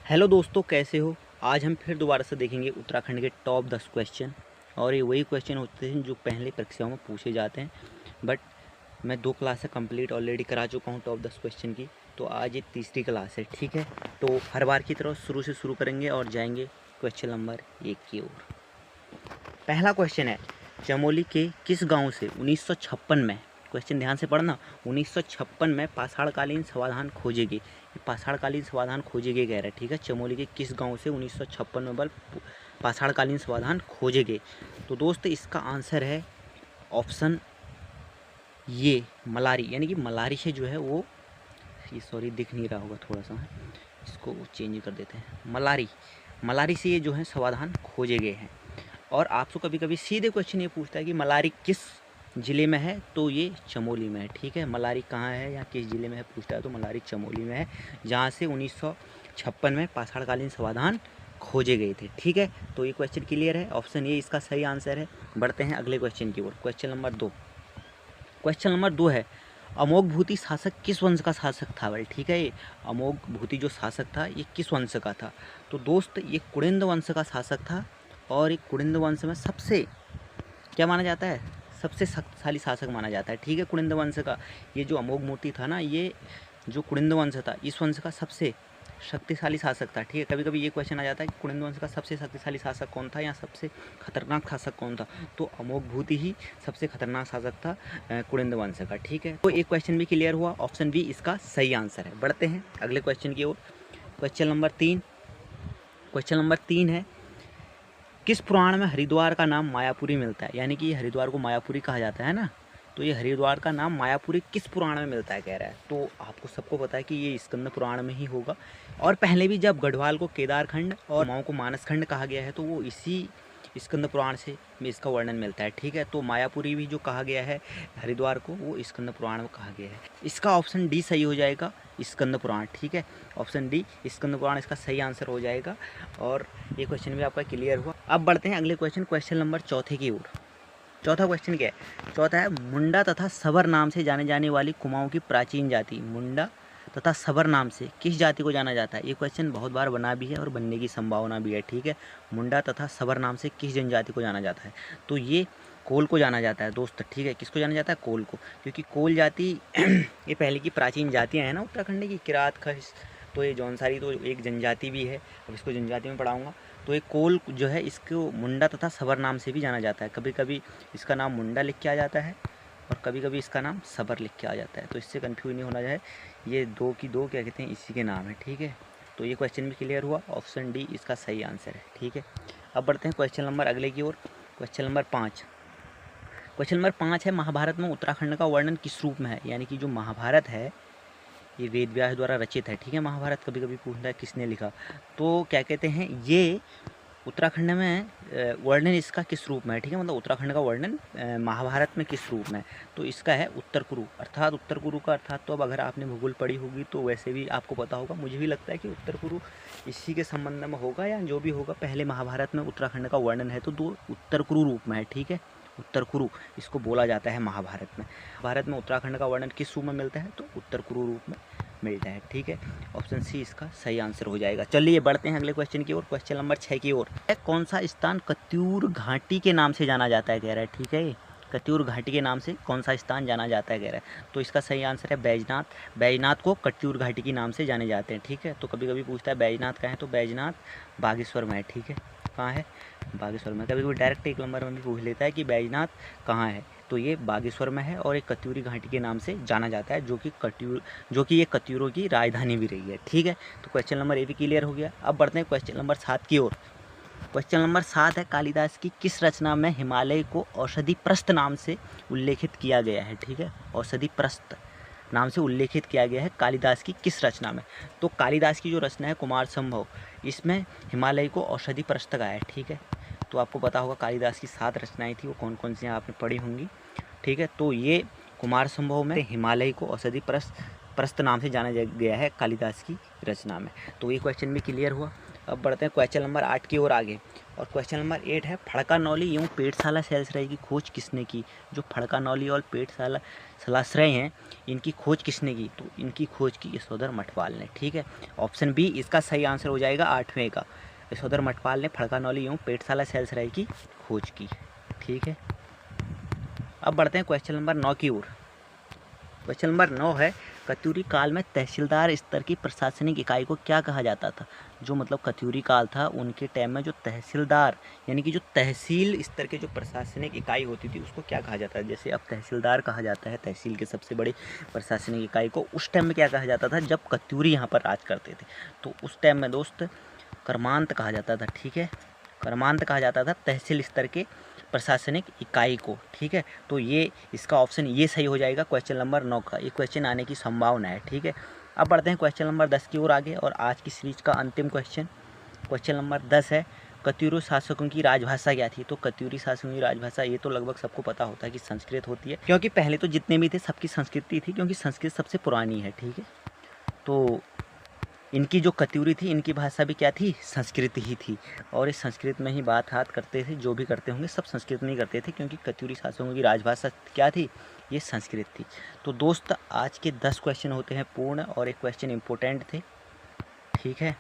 Hello दोस्तों, कैसे हो। आज हम फिर दोबारा से देखेंगे उत्तराखंड के टॉप 10 क्वेश्चन। और ये वही क्वेश्चन होते हैं जो पहले परीक्षाओं में पूछे जाते हैं। बट मैं 2 क्लासें कंप्लीट ऑलरेडी करा चुका हूँ टॉप 10 क्वेश्चन की। तो आज ये तीसरी क्लास है, ठीक है। तो हर बार की तरह शुरू से शुरू करेंगे और जाएंगे क्वेश्चन नंबर 1 की ओर। पहला क्वेश्चन है, चमोली के किस गांव से 1956 में, क्वेश्चन ध्यान से पढ़ना, 1956 में पाषाणकालीन समाधान खोजे गए। ये पाषाणकालीन समाधान खोजे गए कह रहा है, ठीक है। चमोली के किस गांव से 1956 में पाषाणकालीन समाधान खोजे गए। तो दोस्त इसका आंसर है ऑप्शन ये मलारी, यानी कि मलारी से जो है वो, ये सॉरी दिख नहीं रहा होगा थोड़ा सा, इसको चेंज कर देते हैं। मलारी से ये जो है समाधान खोजे गए हैं। और आपसे कभी कभी सीधे क्वेश्चन ये पूछता है कि मलारी किस ज़िले में है, तो ये चमोली में है, ठीक है। मलारी कहाँ है या किस ज़िले में है पूछता है, तो मलारी चमोली में है, जहाँ से 1956 में पाषाणकालीन समाधान खोजे गए थे, ठीक है। तो ये क्वेश्चन क्लियर है, ऑप्शन ए इसका सही आंसर है। बढ़ते हैं अगले क्वेश्चन की ओर। क्वेश्चन नंबर 2 है, अमोघ भूति शासक किस वंश का शासक था भाई, ठीक है। ये अमोघ भूति जो शासक था ये किस वंश का था। तो दोस्त ये कुड़िंद वंश का शासक था। और ये कुड़िंद वंश में सबसे क्या माना जाता है, सबसे शक्तिशाली शासक माना जाता है, ठीक है। कुड़िंद वंश का ये जो अमोघ मूर्ति था ना, ये जो कुड़िंद वंश था इस वंश का सबसे शक्तिशाली शासक था, ठीक है। कभी कभी ये क्वेश्चन आ जाता है कि कुड़िंद वंश का सबसे शक्तिशाली शासक कौन था या सबसे खतरनाक शासक कौन था। तो अमोघ भूति ही सबसे खतरनाक शासक था कुड़िंद वंश का, ठीक है। तो एक क्वेश्चन भी क्लियर हुआ, ऑप्शन बी इसका सही आंसर है। बढ़ते हैं अगले क्वेश्चन की ओर। क्वेश्चन नंबर 3 है, किस पुराण में हरिद्वार का नाम मायापुरी मिलता है, यानी कि हरिद्वार को मायापुरी कहा जाता है ना। तो ये हरिद्वार का नाम मायापुरी किस पुराण में मिलता है कह रहा है। तो आपको सबको पता है कि ये स्कंद पुराण में ही होगा। और पहले भी जब गढ़वाल को केदारखंड और माओ को मानसखंड कहा गया है, तो वो इसी स्कंद पुराण से में इसका वर्णन मिलता है, ठीक है। तो मायापुरी भी जो कहा गया है हरिद्वार को, वो स्कंद पुराण में कहा गया है। इसका ऑप्शन डी सही हो जाएगा, स्कंद पुराण, ठीक है। ऑप्शन डी स्कंद पुराण इसका सही आंसर हो जाएगा। और ये क्वेश्चन भी आपका क्लियर हुआ। अब बढ़ते हैं अगले क्वेश्चन नंबर 4 की ओर। चौथा क्वेश्चन क्या है, चौथा है, मुंडा तथा सबर नाम से जाने जाने वाली कुमाऊं की प्राचीन जाति, मुंडा तथा सबर नाम से किस जाति को जाना जाता है। ये क्वेश्चन बहुत बार बना भी है और बनने की संभावना भी है, ठीक है। मुंडा तथा सबर नाम से किस जनजाति को जाना जाता है। तो ये कोल को जाना जाता है दोस्त, ठीक है। किसको जाना जाता है, कोल को, क्योंकि कोल जाति ये पहले की प्राचीन जातियाँ हैं ना उत्तराखंड की, किरात, खस। तो ये जौनसारी तो एक जनजाति भी है, अब इसको जनजाति में पढ़ाऊँगा। तो ये कोल जो है इसको मुंडा तथा सबर नाम से भी जाना जाता है। कभी कभी इसका नाम मुंडा लिख के आ जाता है और कभी कभी इसका नाम सबर लिख के आ जाता है, तो इससे कंफ्यूज नहीं होना जाए। ये दो की दो क्या कहते हैं, इसी के नाम है, ठीक है। तो ये क्वेश्चन भी क्लियर हुआ, ऑप्शन डी इसका सही आंसर है, ठीक है। अब बढ़ते हैं क्वेश्चन नंबर अगले की ओर। क्वेश्चन नंबर 5 है, महाभारत में उत्तराखंड का वर्णन किस रूप में है, यानी कि जो महाभारत है ये वेद व्यास द्वारा रचित है, ठीक है। महाभारत कभी कभी पूछता है किसने लिखा, तो क्या कहते हैं, ये उत्तराखंड में वर्णन इसका किस रूप में है, ठीक है। मतलब उत्तराखंड का वर्णन महाभारत में किस रूप में है, तो इसका है उत्तर कुरु। अर्थात उत्तर कुरु का अर्थात तो अब अगर आपने भूगोल पढ़ी होगी तो वैसे भी आपको पता होगा। मुझे भी लगता है कि उत्तर कुरु इसी के संबंध में होगा, या जो भी होगा, पहले महाभारत में उत्तराखंड का वर्णन है तो दो उत्तर कुरु रूप में है, ठीक है। उत्तर कुरु इसको बोला जाता है महाभारत में। भारत में उत्तराखंड का वर्णन किस रूप में मिलता है, तो उत्तर कुरु रूप में मिलता है, ठीक है। ऑप्शन सी इसका सही आंसर हो जाएगा। चलिए बढ़ते हैं अगले क्वेश्चन की ओर। क्वेश्चन नंबर 6 की ओर, कौन सा स्थान कत्यूर घाटी के नाम से जाना जाता है कह रहा है, ठीक है। कत्यूर घाटी के नाम से कौन सा स्थान जाना जाता है कह रहा है, तो इसका सही आंसर है बैजनाथ। बैजनाथ को कत्यूर घाटी के नाम से जाने जाते हैं, ठीक है। तो कभी कभी पूछता है बैजनाथ कहाँ है, तो बैजनाथ बागेश्वर में है, ठीक है। कहाँ है, बागेश्वर में। कभी कभी डायरेक्ट एक नंबर में भी पूछ लेता है कि बैजनाथ कहाँ है, तो ये बागेश्वर में है और एक कत्यूरी घाटी के नाम से जाना जाता है, जो कि ये कत्यूरों की राजधानी भी रही है, ठीक है। तो क्वेश्चन नंबर ए भी क्लियर हो गया। अब बढ़ते हैं क्वेश्चन नंबर 7 की ओर। क्वेश्चन नंबर 7 है, कालिदास की किस रचना में हिमालय को औषधि प्रस्थ नाम से उल्लेखित किया गया है, ठीक है। औषधि प्रस्थ नाम से उल्लेखित किया गया है कालिदास की किस रचना में। तो कालिदास की जो रचना है कुमार संभव, इसमें हिमालय को औषधि प्रस्थ गाया है, ठीक है। तो आपको पता होगा कालिदास की 7 रचनाएं थी, वो कौन कौन सी आपने पढ़ी होंगी, ठीक है। तो ये कुमार संभव में हिमालय को औषधि प्रस्थ नाम से जाना गया है कालिदास की रचना में। तो ये क्वेश्चन भी क्लियर हुआ। अब बढ़ते हैं क्वेश्चन नंबर 8 की ओर आगे। और क्वेश्चन नंबर 8 है, फड़का-नौली एवं पेटशाला शैलश्रय की खोज किसने की? जो फड़का-नौली और पेटशाला शैलाश्रय हैं, इनकी खोज किसने की? तो इनकी खोज की यशोधर मठपाल ने। ठीक है, ऑप्शन बी इसका सही आंसर हो जाएगा 8वें का। यशोधर मठपाल ने फड़का-नौली एवं पेटशाला शैलश्रय की खोज की। ठीक है, अब बढ़ते हैं क्वेश्चन नंबर 9 की ओर। क्वेश्चन नंबर 9 है, कत्यूरी काल में तहसीलदार स्तर की प्रशासनिक इकाई को क्या कहा जाता था? जो मतलब कत्यूरी काल था, उनके टाइम में जो तहसीलदार यानी कि जो तहसील स्तर के जो प्रशासनिक इकाई होती थी उसको क्या कहा जाता है? जैसे अब तहसीलदार कहा जाता है तहसील के सबसे बड़ी प्रशासनिक इकाई को, उस टाइम में क्या कहा जाता था जब कत्यूरी यहाँ पर राज करते थे? तो उस टाइम में दोस्त कर्मांत कहा जाता था। ठीक है, कर्मांत कहा जाता था तहसील स्तर के प्रशासनिक इकाई को। ठीक है, तो ये इसका ऑप्शन ये सही हो जाएगा क्वेश्चन नंबर 9 का। ये क्वेश्चन आने की संभावना है। ठीक है, अब बढ़ते हैं क्वेश्चन नंबर 10 की ओर आगे, और आज की सीरीज का अंतिम क्वेश्चन। क्वेश्चन नंबर 10 है, कत्यूरी शासकों की राजभाषा क्या थी? तो कत्यूरी शासकों की राजभाषा ये तो लगभग सबको पता होता है कि संस्कृत होती है, क्योंकि पहले तो जितने भी थे सबकी संस्कृति थी, क्योंकि संस्कृत सबसे पुरानी है। ठीक है, तो इनकी जो कत्यूरी थी, इनकी भाषा भी क्या थी? संस्कृत ही थी। और इस संस्कृत में ही बात हाथ करते थे, जो भी करते होंगे सब संस्कृत में ही करते थे, क्योंकि कत्यूरी शासकों की राजभाषा क्या थी? ये संस्कृत थी। तो दोस्त आज के 10 क्वेश्चन होते हैं पूर्ण, और एक क्वेश्चन इम्पोर्टेंट थे। ठीक है,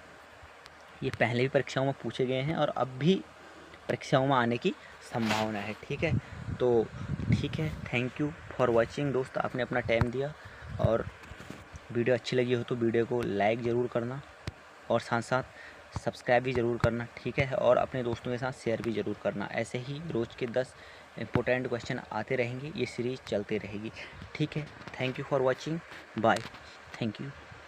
ये पहले भी परीक्षाओं में पूछे गए हैं और अब भी परीक्षाओं में आने की संभावना है। ठीक है, तो ठीक है, थैंक यू फॉर वॉचिंग दोस्त, आपने अपना टाइम दिया। और वीडियो अच्छी लगी हो तो वीडियो को लाइक ज़रूर करना, और साथ साथ सब्सक्राइब भी ज़रूर करना। ठीक है, और अपने दोस्तों के साथ शेयर भी ज़रूर करना। ऐसे ही रोज़ के 10 इम्पोर्टेंट क्वेश्चन आते रहेंगे, ये सीरीज़ चलती रहेगी। ठीक है, thank you for watching, bye, thank you.